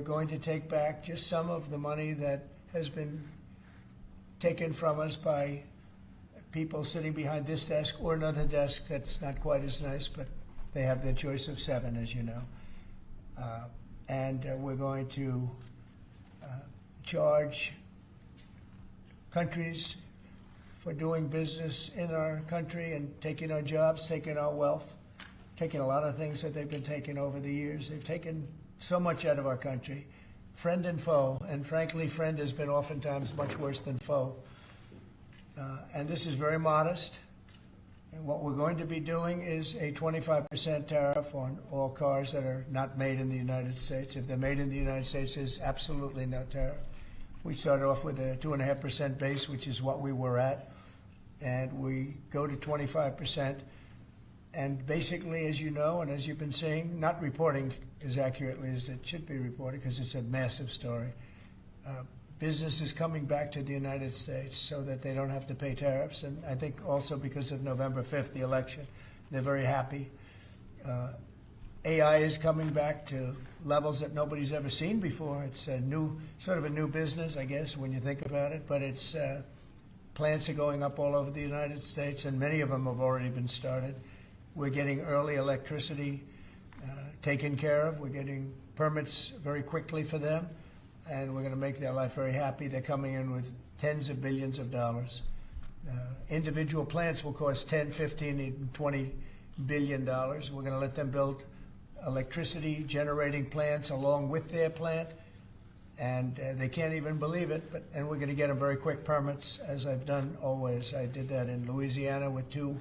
going to take back just some of the money that has been taken from us by people sitting behind this desk or another desk that's not quite as nice, but they have their choice of 7, as you know. And we're going to charge countries for doing business in our country and taking our jobs, taking our wealth, taking a lot of things that they've been taking over the years. They've taken so much out of our country, friend and foe, and frankly, friend has been oftentimes much worse than foe. And this is very modest. And what we're going to be doing is a 25% tariff on all cars that are not made in the United States. If they're made in the United States, there's absolutely no tariff. We start off with a 2.5% base, which is what we were at, and we go to 25%. And basically, as you know, and as you've been seeing, not reporting as accurately as it should be reported because it's a massive story. Business is coming back to the United States so that they don't have to pay tariffs. And I think also because of November 5th, the election, they're very happy. AI is coming back to levels that nobody's ever seen before. It's a new, sort of a new business, I guess, when you think about it. But it's plants are going up all over the United States, and many of them have already been started. We're getting early electricity taken care of. We're getting permits very quickly for them, and we're going to make their life very happy. They're coming in with tens of billions of dollars. Individual plants will cost 10, 15, even $20 billion. We're going to let them build electricity generating plants along with their plant, and they can't even believe it. And we're going to get them very quick permits, as I've done always. I did that in Louisiana with 2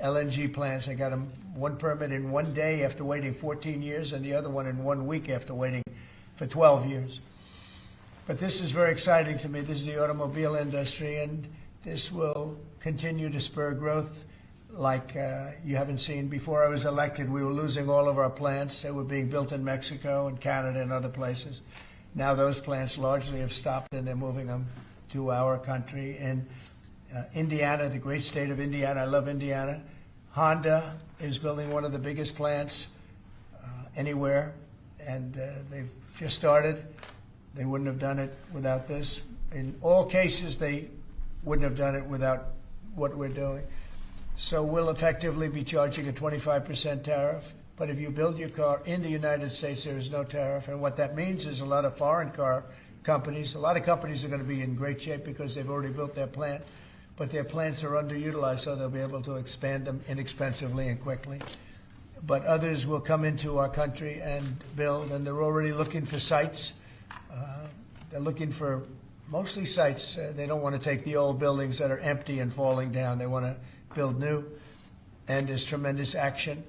LNG plants. I got them one permit in 1 day after waiting 14 years, and the other one in 1 week after waiting for 12 years. But this is very exciting to me. This is the automobile industry, and this will continue to spur growth like you haven't seen. Before I was elected, we were losing all of our plants. They were being built in Mexico and Canada and other places. Now those plants largely have stopped, and they're moving them to our country. In Indiana, the great state of Indiana, I love Indiana. Honda is building one of the biggest plants anywhere, and they've just started. They wouldn't have done it without this. In all cases, they wouldn't have done it without what we're doing. So we'll effectively be charging a 25% tariff. But if you build your car in the United States, there is no tariff. And what that means is a lot of foreign car companies, a lot of companies are going to be in great shape because they've already built their plant. But their plants are underutilized, so they'll be able to expand them inexpensively and quickly. But others will come into our country and build, and they're already looking for sites. They're looking for mostly sites. They don't want to take the old buildings that are empty and falling down. They want to build new, and there's tremendous action.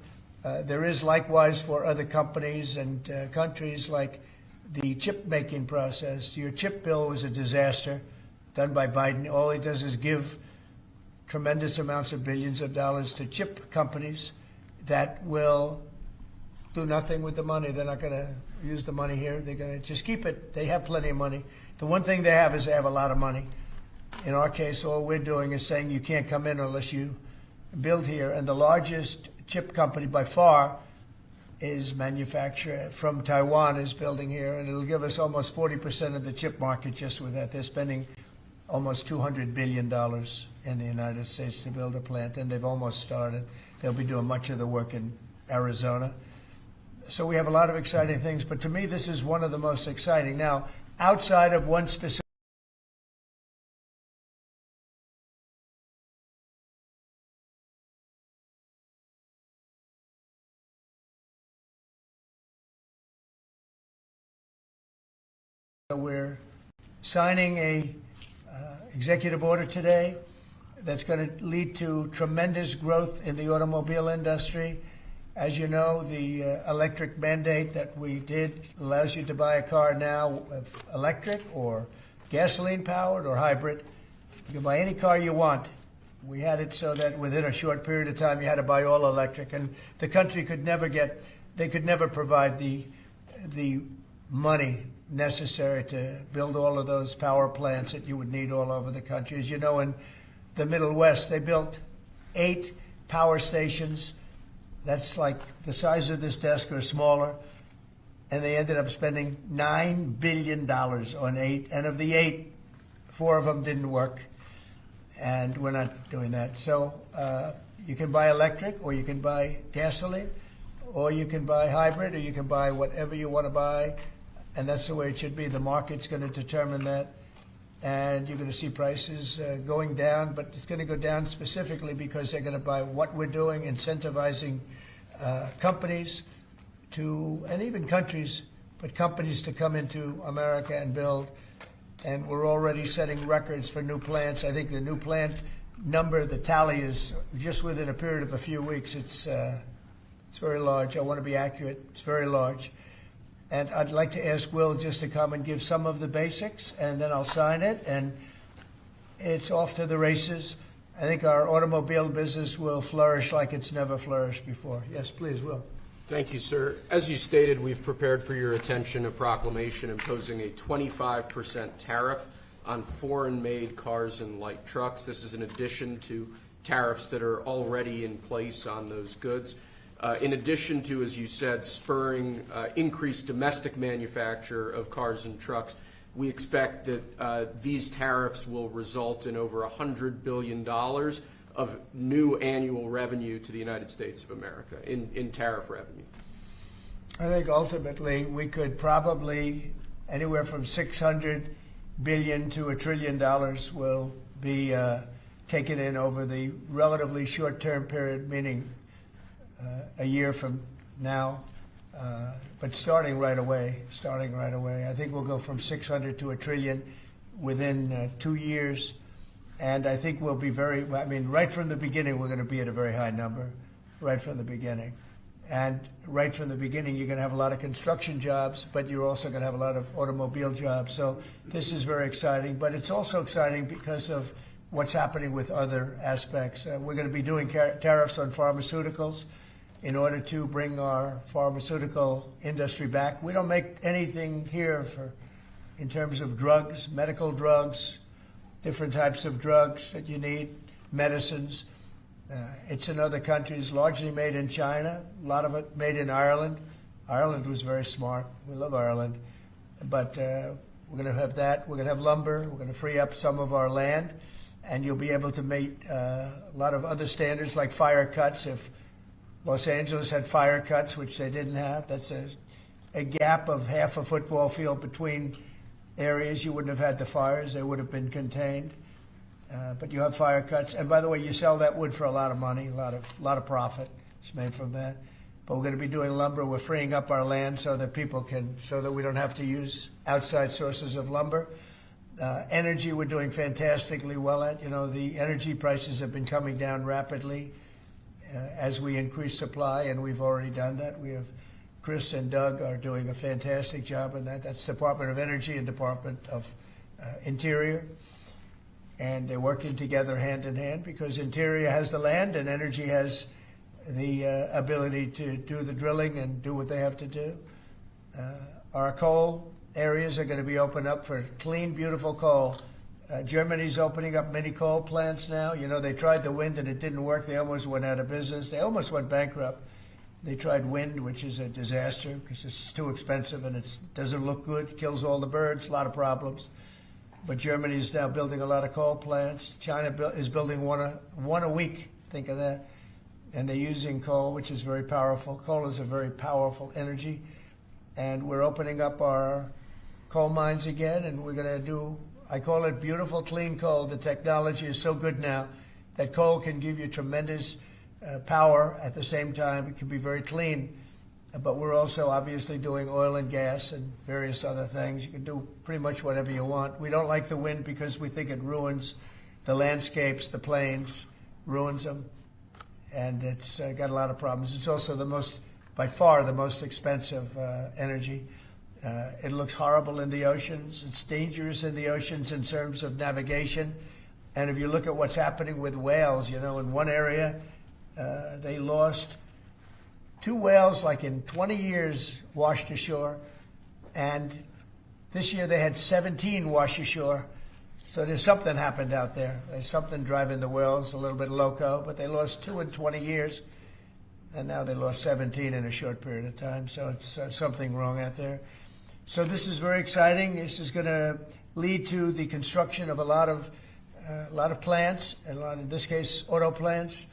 There is likewise for other companies and countries like the chip making process. Your chip bill was a disaster done by Biden. All he does is give tremendous amounts of billions of dollars to chip companies that will do nothing with the money. They're not going to use the money here. They're going to just keep it. They have plenty of money. The one thing they have is they have a lot of money. In our case, all we're doing is saying you can't come in unless you build here. And the largest chip company by far is manufacturer from Taiwan is building here, and it'll give us almost 40% of the chip market just with that. They're spending almost $200 billion in the United States to build a plant, and they've almost started. They'll be doing much of the work in Arizona. So we have a lot of exciting things, but to me, this is one of the most exciting. Now, outside of one specific we're signing a executive order today that's going to lead to tremendous growth in the automobile industry. As you know, the electric mandate that we did allows you to buy a car now, electric or gasoline-powered or hybrid. You can buy any car you want. We had it so that within a short period of time you had to buy all electric, and the country could never provide the money necessary to build all of those power plants that you would need all over the country. As you know, in the Middle West, they built 8 power stations. That's like the size of this desk or smaller. and they ended up spending $9 billion on 8, and of the 8, 4 of them didn't work, and we're not doing that. So you can buy electric, or you can buy gasoline, or you can buy hybrid, or you can buy whatever you want to buy, and that's the way it should be. The market's going to determine that, and you're going to see prices going down, but it's going to go down specifically because they're going to buy what we're doing, incentivizing companies to, and even countries, but companies to come into America and build. And we're already setting records for new plants. I think the new plant number, the tally is just within a period of a few weeks. It's very large. I want to be accurate. It's very large. And I'd like to ask Will just to come and give some of the basics, and then I'll sign it, and it's off to the races. I think our automobile business will flourish like it's never flourished before. Yes, please, Will. Thank you, sir. As you stated, we've prepared for your attention a proclamation imposing a 25% tariff on foreign-made cars and light trucks. This is in addition to tariffs that are already in place on those goods. In addition to, as you said, spurring increased domestic manufacture of cars and trucks, we expect that these tariffs will result in over $100 billion of new annual revenue to the United States of America in tariff revenue. I think ultimately we could probably anywhere from $600 billion to $1 trillion will be taken in over the relatively short-term period, meaning a year from now, but starting right away. I think we'll go from 600 to $1 trillion within 2 years. And I think we'll be right from the beginning, we're going to be at a very high number, right from the beginning. And right from the beginning, you're going to have a lot of construction jobs, but you're also going to have a lot of automobile jobs. So this is very exciting, but it's also exciting because of what's happening with other aspects. We're going to be doing tariffs on pharmaceuticals in order to bring our pharmaceutical industry back. We don't make anything here in terms of drugs, medical drugs, different types of drugs that you need, medicines. It's in other countries, largely made in China, a lot of it made in Ireland. Ireland was very smart. We love Ireland. But we're going to have that. We're going to have lumber. We're going to free up some of our land. And you'll be able to meet a lot of other standards like fire cuts. If Los Angeles had fire cuts, which they didn't have, that's a gap of half a football field between areas. You wouldn't have had the fires. They would have been contained. But you have fire cuts. And by the way, you sell that wood for a lot of money, a lot of profit is made from that. But we're going to be doing lumber. We're freeing up our land so that so that we don't have to use outside sources of lumber. Energy, we're doing fantastically well at. You know, the energy prices have been coming down rapidly as we increase supply, and we've already done that. We have Chris and Doug are doing a fantastic job in that. That's Department of Energy and Department of Interior. And they're working together hand in hand because Interior has the land and Energy has the ability to do the drilling and do what they have to do. Our coal areas are going to be opened up for clean, beautiful coal. Germany's opening up mini coal plants now. You know, they tried the wind and it didn't work. They almost went out of business. They almost went bankrupt. They tried wind, which is a disaster because it's too expensive and it doesn't look good, kills all the birds, a lot of problems. But Germany is now building a lot of coal plants. China is building one a week. Think of that. And they're using coal, which is very powerful. Coal is a very powerful energy. And we're opening up our coal mines again, and we're going to do, I call it beautiful, clean coal. The technology is so good now that coal can give you tremendous power at the same time. It can be very clean. But we're also obviously doing oil and gas and various other things. You can do pretty much whatever you want. We don't like the wind because we think it ruins the landscapes, the plains, ruins them. And it's got a lot of problems. It's also by far the most expensive energy. It looks horrible in the oceans. It's dangerous in the oceans in terms of navigation. And if you look at what's happening with whales, you know, in one area, they lost 2 whales, like in 20 years, washed ashore. And this year they had 17 wash ashore. So there's something happened out there. There's something driving the whales a little bit loco, but they lost 2 in 20 years. and now they lost 17 in a short period of time. So it's something wrong out there. So this is very exciting. This is going to lead to the construction of a lot of plants, and in this case, auto plants.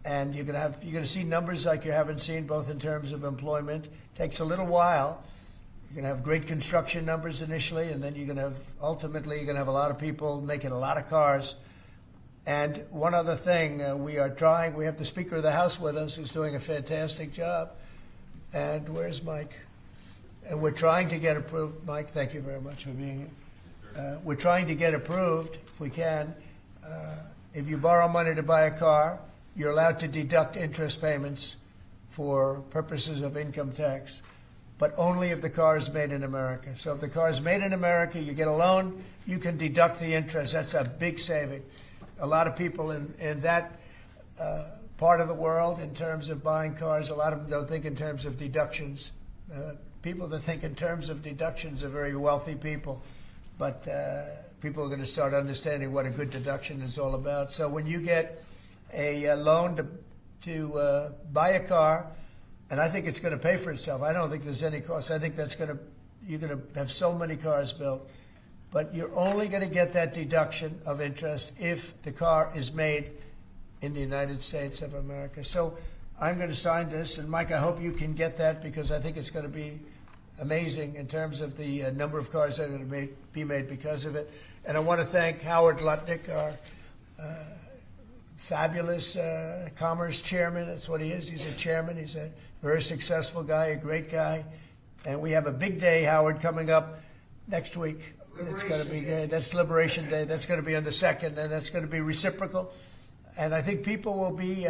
And you're going to see numbers like you haven't seen, both in terms of employment. Takes a little while. You're going to have great construction numbers initially, and then ultimately you're going to have a lot of people making a lot of cars. And one other thing, we have the Speaker of the House with us, who's doing a fantastic job. And where's Mike? And we're trying to get approved. Mike, thank you very much for being here. We're trying to get approved, if we can. If you borrow money to buy a car, you're allowed to deduct interest payments for purposes of income tax, but only if the car is made in America. So if the car is made in America, you get a loan, you can deduct the interest. That's a big saving. A lot of people in that part of the world, in terms of buying cars, a lot of them don't think in terms of deductions. People that think in terms of deductions are very wealthy people, but people are going to start understanding what a good deduction is all about. So when you get a loan to buy a car, and I think it's going to pay for itself. I don't think there's any cost. I think you're going to have so many cars built. But you're only going to get that deduction of interest if the car is made in the United States of America. So I'm going to sign this, and Mike, I hope you can get that, because I think it's going to be amazing in terms of the number of cars that are going to be made because of it. And I want to thank Howard Lutnick, our fabulous commerce chairman. That's what he is. He's a chairman. He's a very successful guy, a great guy. And we have a big day, Howard, coming up next week. It's going to be good. That's Liberation Day. That's going to be on the 2nd, and that's going to be reciprocal. And I think people will be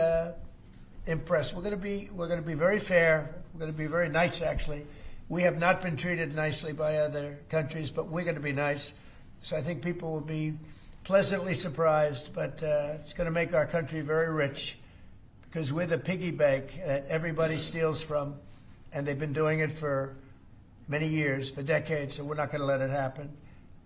impressed. We're going to be very fair. We're going to be very nice, actually. We have not been treated nicely by other countries, but we're going to be nice. So I think people will be pleasantly surprised. But it's going to make our country very rich, because we're the piggy bank that everybody steals from, and they've been doing it for many years, for decades. So we're not going to let it happen.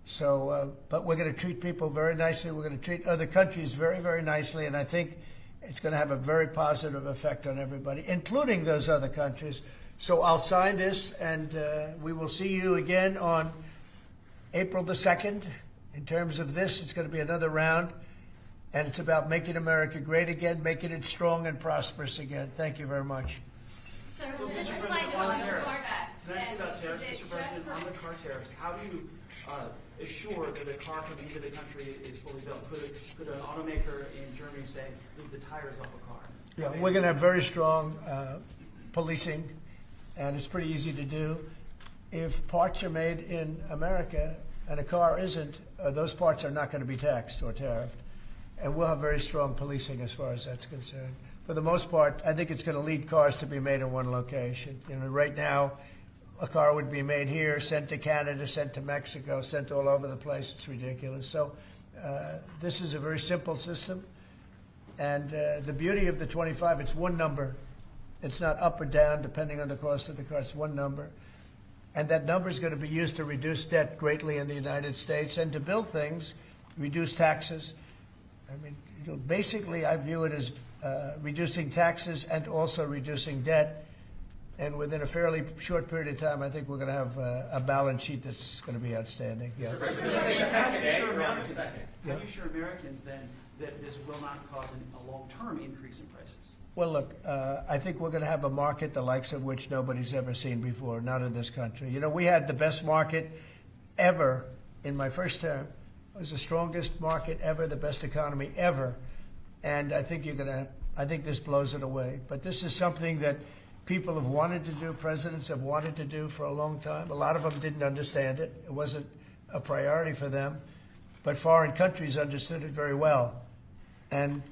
So, but we're going to treat people very nicely. We're going to treat other countries very, very nicely, and I think it's going to have a very positive effect on everybody, including those other countries. So I'll sign this, and we will see you again on April the 2nd. In terms of this, it's going to be another round, and it's about making America great again, making it strong and prosperous again. Thank you very much. So this is like on tariffs. Can I ask you about tariffs, Mr. President? On the car tariffs, how do you assure that a car coming into the country is fully built? Could an automaker in Germany say, leave the tires off a car? Yeah, we're going to have very strong policing, and it's pretty easy to do. If parts are made in America and a car isn't, those parts are not going to be taxed or tariffed. And we'll have very strong policing as far as that's concerned. For the most part, I think it's going to lead cars to be made in one location. You know, right now, a car would be made here, sent to Canada, sent to Mexico, sent all over the place. It's ridiculous. So this is a very simple system. And the beauty of the 25, it's one number. It's not up or down depending on the cost of the car. It's one number. And that number is going to be used to reduce debt greatly in the United States and to build things, reduce taxes. I mean, basically, I view it as reducing taxes and also reducing debt. And within a fairly short period of time, I think we're going to have a balance sheet that's going to be outstanding. Yeah. How do you assure Americans then that this will not cause a long-term increase in prices? Well, look, I think we're going to have a market the likes of which nobody's ever seen before, not in this country. You know, we had the best market ever in my first term. It was the strongest market ever, the best economy ever. And I think I think this blows it away. But this is something that people have wanted to do, presidents have wanted to do for a long time. A lot of them didn't understand it. It wasn't a priority for them. But foreign countries understood it very well. And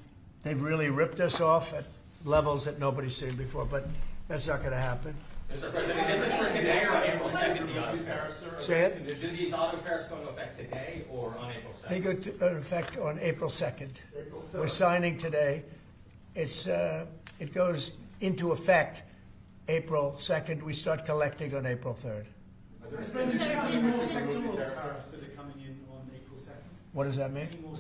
they've really ripped us off at levels that nobody's seen before. But that's not going to happen. Mr. President, is this for today or on April 2nd, the auto tariffs? Say it? Do these auto tariffs go into effect today or on April 2nd? They go into effect on April 2nd. We're signing today. It goes into effect April 2nd. We start collecting on April 3rd. Is there any more sectoral tariffs that are coming in on April 2nd? What does that mean? Any more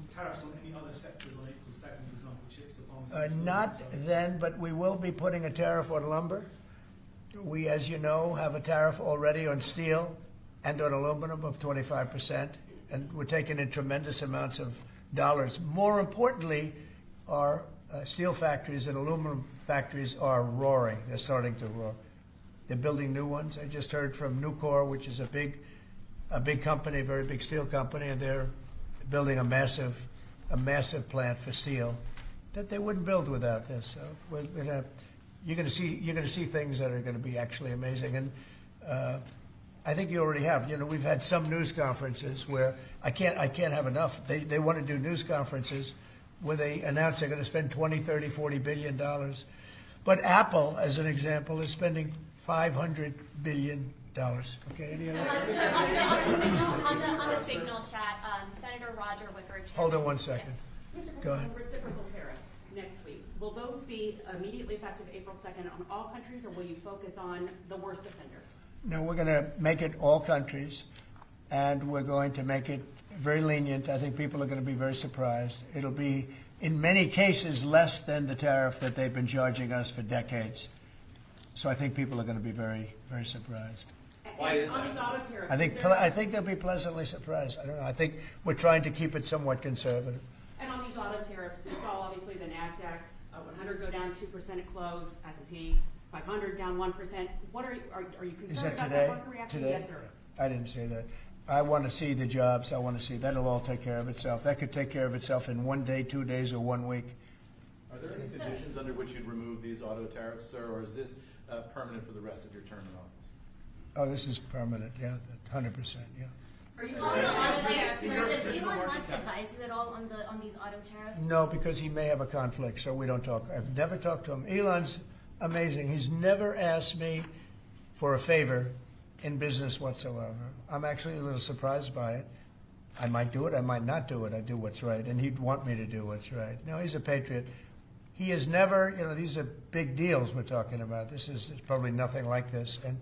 tariffs on any other sectors on April 2nd, for example, chips or pharmaceuticals? Not then, but we will be putting a tariff on lumber. We, as you know, have a tariff already on steel and on aluminum of 25%, and we're taking in tremendous amounts of dollars. More importantly, our steel factories and aluminum factories are roaring. They're starting to roar. They're building new ones. I just heard from Nucor, which is a big company, a very big steel company, and they're building a massive plant for steel that they wouldn't build without this. So you're going to see things that are going to be actually amazing. And I think you already have. You know, we've had some news conferences where I can't have enough. They want to do news conferences where they announce they're going to spend $20, $30, $40 billion. But Apple, as an example, is spending $500 billion. Okay, any other? On the signal chat, Senator Roger Wicker. Hold on one second. Mr. Go ahead. President, reciprocal tariffs next week. Will those be immediately effective April 2nd on all countries, or will you focus on the worst offenders? No, we're going to make it all countries, and we're going to make it very lenient. I think people are going to be very surprised. It'll be, in many cases, less than the tariff that they've been charging us for decades. So I think people are going to be very, very surprised. Why is On that? these auto tariffs, I think they'll be pleasantly surprised. I don't know. I think we're trying to keep it somewhat conservative. and on these auto tariffs, we saw obviously the NASDAQ 100 go down 2% at close, S&P 500 down 1%. What are you Is concerned that about today? that market reaction? Today? Yes, sir. I didn't say that. I want to see the jobs. I want to see that'll all take care of itself. That could take care of itself in 1 day, 2 days, or 1 week. Are there any conditions under which you'd remove these auto tariffs, sir, or is this permanent for the rest of your term in office? Oh, this is permanent. Yeah, 100%. Yeah. Are you on the auto tariffs? Did Elon Musk advise you at all on these auto tariffs? No, because he may have a conflict, so we don't talk. I've never talked to him. Elon's amazing. He's never asked me for a favor in business whatsoever. I'm actually a little surprised by it. I might do it, I might not do it. I do what's right, and he'd want me to do what's right. No, he's a patriot. He has never, you know, these are big deals we're talking about. This is probably nothing like this. And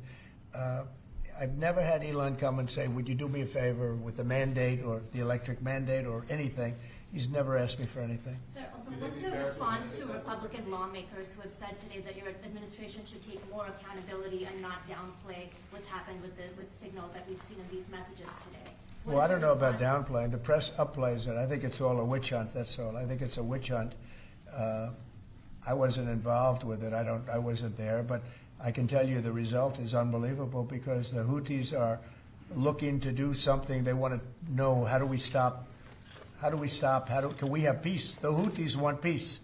I've never had Elon come and say, would you do me a favor with the mandate or the electric mandate or anything. He's never asked me for anything. Sir, also, what's your response to Republican lawmakers who have said today that your administration should take more accountability and not downplay what's happened with Signal that we've seen in these messages today? Well, I don't know about downplaying. The press upplays it. I think it's all a witch hunt. That's all. I think it's a witch hunt. I wasn't involved with it. I wasn't there, but I can tell you the result is unbelievable because the Houthis are looking to do something. They want to know, how do we stop? Can we have peace? The Houthis want peace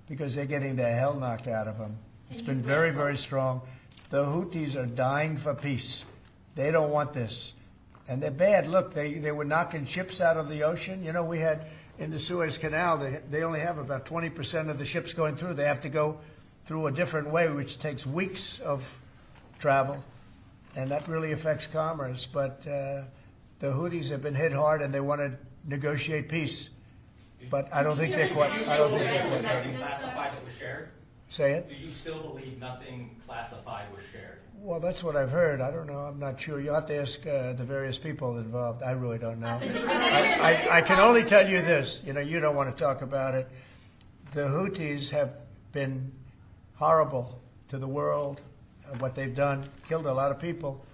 because they're getting the hell knocked out of them. It's been very, very strong. The Houthis are dying for peace. They don't want this. And they're bad. Look, they were knocking ships out of the ocean. You know, we had in the Suez Canal, they only have about 20% of the ships going through. They have to go through a different way, which takes weeks of travel. And that really affects commerce. But the Houthis have been hit hard, and they want to negotiate peace. But I don't think they're quite ready. Nothing classified that was shared? Say it? Do you still believe nothing classified was shared? Well, that's what I've heard. I don't know. I'm not sure. You'll have to ask the various people involved. I really don't know. I can only tell you this. You know, you don't want to talk about it. The Houthis have been horrible to the world. What they've done, killed a lot of people,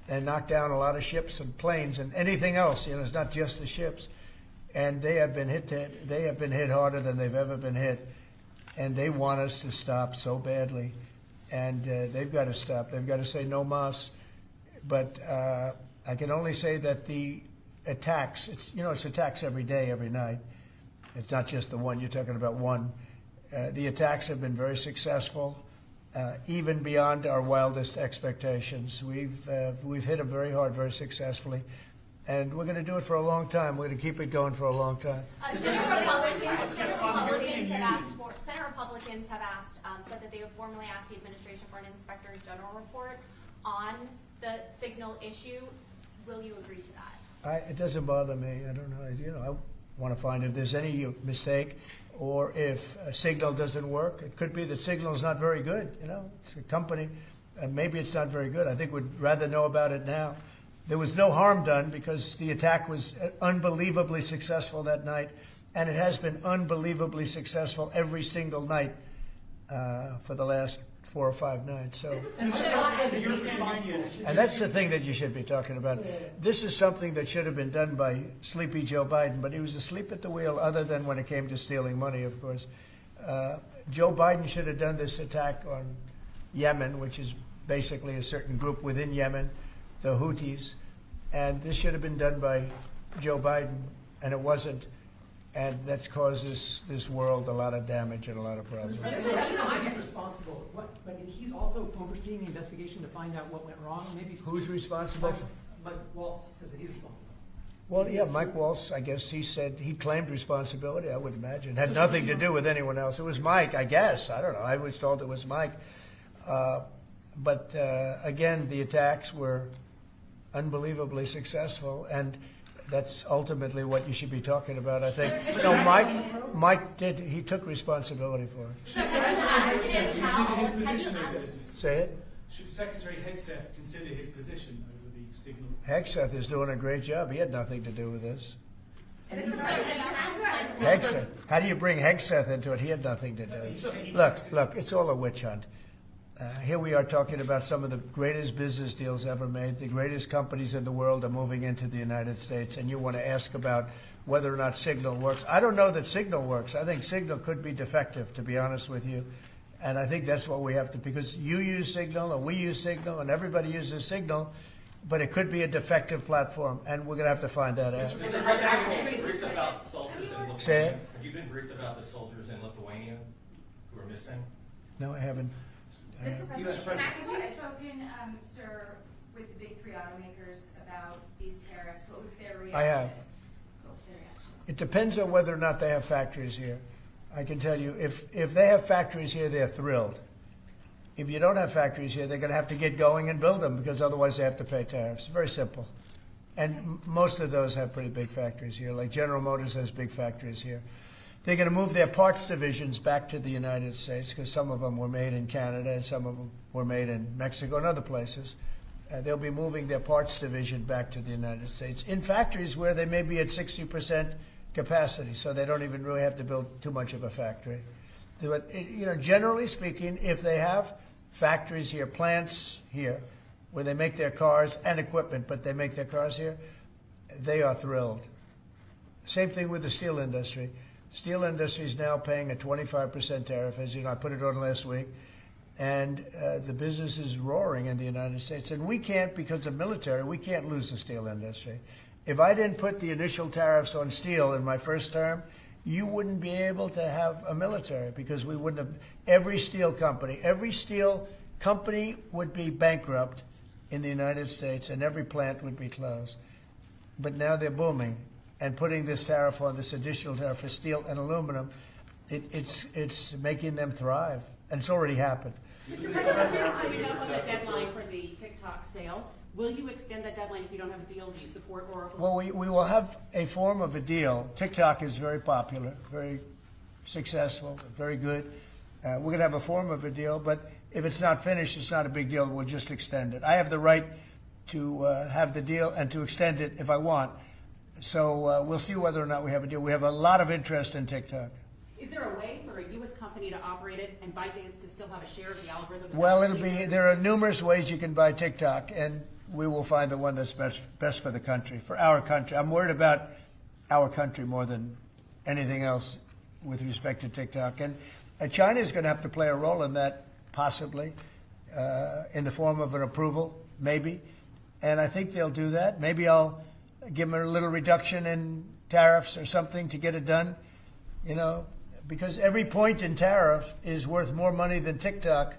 and knocked down a lot of ships and planes and anything else. You know, it's not just the ships. And they have been hit. They have been hit harder than they've ever been hit. And they want us to stop so badly. And they've got to stop. They've got to say no mas. But I can only say that the attacks, it's attacks every day, every night. It's not just the one. You're talking about one. The attacks have been very successful, even beyond our wildest expectations. We've hit them very hard, very successfly. And we're going to do it for a long time. We're going to keep it going for a long time. Senate Republicans have said that they have formally asked the administration for an Inspector General report on the Signal issue. Will you agree to that? It doesn't bother me. I don't know. You know, I want to find if there's any mistake or if Signal doesn't work. It could be that Signal is not very good. You know, it's a company. Maybe it's not very good. I think we'd rather know about it now. There was no harm done because the attack was unbelievably successful that night, and it has been unbelievably successful every single night for the last 4 or 5 nights. So, And you're responsible. and that's the thing that you should be talking about. This is something that should have been done by sleepy Joe Biden, but he was asleep at the wheel, other than when it came to stealing money, of course. Joe Biden should have done this attack on Yemen, which is basically a certain group within Yemen, the Houthis, and this should have been done by Joe Biden, and it wasn't. And that's caused this world a lot of damage and a lot of problems. He's responsible, but he's also overseeing the investigation to find out what went wrong. Maybe Who's responsible? Mike Waltz says that he's responsible. Well, yeah, Mike Waltz, I guess he claimed responsibility, I would imagine. It had nothing to do with anyone else. It was Mike, I guess. I don't know. I was told it was Mike. But again, the attacks were unbelievably successful, and that's ultimately what you should be talking about, I think. No, Mike did. He took responsibility for it. Should Secretary consider his position over this? Say it. Should Secretary Hegseth consider his position over the signal? Hegseth is doing a great job. He had nothing to do with this. So can you ask Mike Hegseth. How do you bring Hegseth into it? He had nothing to do. Look, it's all a witch hunt. Here we are talking about some of the greatest business deals ever made. The greatest companies in the world are moving into the United States, and you want to ask about whether or not Signal works. I don't know that Signal works. I think Signal could be defective, to be honest with you. And I think that's what we have to, because you use Signal, and we use Signal, and everybody uses Signal, but it could be a defective platform, and we're going to have to find that out. Mr. President, have you been briefed about soldiers in Lithuania? Say it. Have you been briefed about the soldiers in Lithuania who are missing? No, I haven't. Mr. U.S. President, President. have you spoken, sir, with the big 3 automakers about these tariffs? What was their reaction? I have. What was their reaction? It depends on whether or not they have factories here. I can tell you, if they have factories here, they're thrilled. If you don't have factories here, they're going to have to get going and build them, because otherwise they have to pay tariffs. Very simple. And most of those have pretty big factories here. Like General Motors has big factories here. They're going to move their parts divisions back to the United States, because some of them were made in Canada and some of them were made in Mexico and other places. They'll be moving their parts division back to the United States in factories where they may be at 60% capacity, so they don't even really have to build too much of a factory. But, generally speaking, if they have factories here, plants here, where they make their cars and equipment, but they make their cars here, they are thrilled. Same thing with the steel industry. Steel industry is now paying a 25% tariff, as you know, I put it on last week, and the business is roaring in the United States. And we can't, because of military, we can't lose the steel industry. If I didn't put the initial tariffs on steel in my first term, you wouldn't be able to have a military, because we wouldn't have every steel company would be bankrupt in the United States, and every plant would be closed. But now they're booming, and putting this tariff on, this additional tariff for steel and aluminum, it's making them thrive, and it's already happened. Mr. President, coming up on the deadline for the TikTok sale, will you extend that deadline if you don't have a deal? Do you support Oracle? Well, we will have a form of a deal. TikTok is very popular, very successful, very good. We're going to have a form of a deal, but if it's not finished, it's not a big deal. We'll just extend it. I have the right to have the deal and to extend it if I want. So we'll see whether or not we have a deal. We have a lot of interest in TikTok. Is there a way for a U.S. company to operate it and ByteDance to still have a share of the algorithm? Well, there are numerous ways you can buy TikTok, and we will find the one that's best for the country, for our country. I'm worried about our country more than anything else with respect to TikTok. And China is going to have to play a role in that, possibly, in the form of an approval, maybe. And I think they'll do that. Maybe I'll give them a little reduction in tariffs or something to get it done, because every point in tariff is worth more money than TikTok,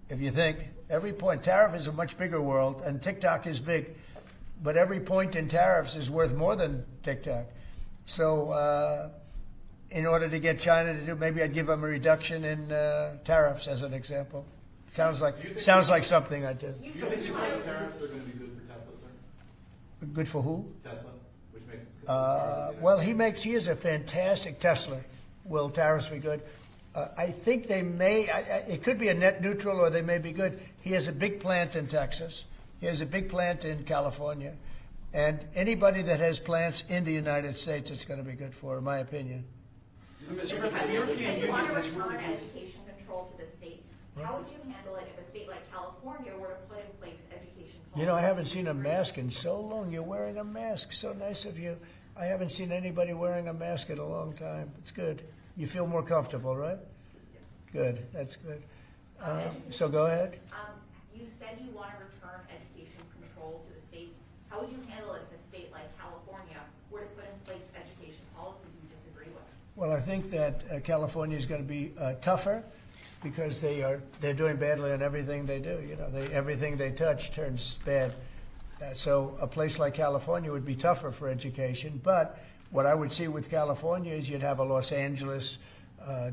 if you think. Every point. Tariff is a much bigger world, and TikTok is big, but every point in tariffs is worth more than TikTok. So in order to get China to do, maybe I'd give them a reduction in tariffs, as an example. Sounds like something I'd do. Do you think these tariffs are going to be good for Tesla, sir? Good for who? Tesla, which makes it good. Well, he is a fantastic Tesla. Will tariffs be good? I think they may, it could be a net neutral, or they may be good. He has a big plant in Texas. He has a big plant in California. And anybody that has plants in the United States, it's going to be good for, in my opinion. Mr. President, the If European you want Union to has ruled return against. education control to the states, how would you handle it if a state like California were to put in place education policy? You know, I haven't seen a mask in so long. You're wearing a mask. So nice of you. I haven't seen anybody wearing a mask in a long time. It's good. You feel more comfortable, right? Good. That's good. So go ahead. You said you want to return education control to the states. How would you handle it if a state like California were to put in place education policies you disagree with? Well, I think that California is going to be tougher because they're doing badly on everything they do. You know, everything they touch turns bad. So a place like California would be tougher for education. But what I would see with California is you'd have a Los Angeles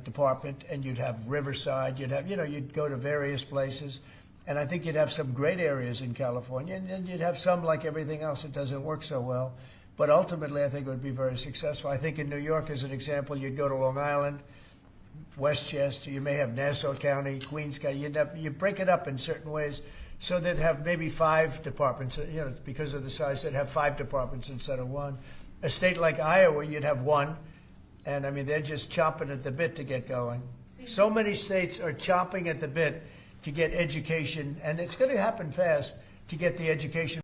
department, and you'd have Riverside. You'd go to various places, and I think you'd have some great areas in California, and then you'd have some, like everything else, that doesn't work so well. But ultimately, I think it would be very successful. I think in New York, as an example, you'd go to Long Island, Westchester. You may have Nassau County, Queens County. You break it up in certain ways, so they'd have maybe 5 departments. You know, because of the size, they'd have 5 departments instead of 1. A state like Iowa, you'd have 1. And I mean, they're just chomping at the bit to get going. So many states are chomping at the bit to get education, and it's going to happen fast, to get the education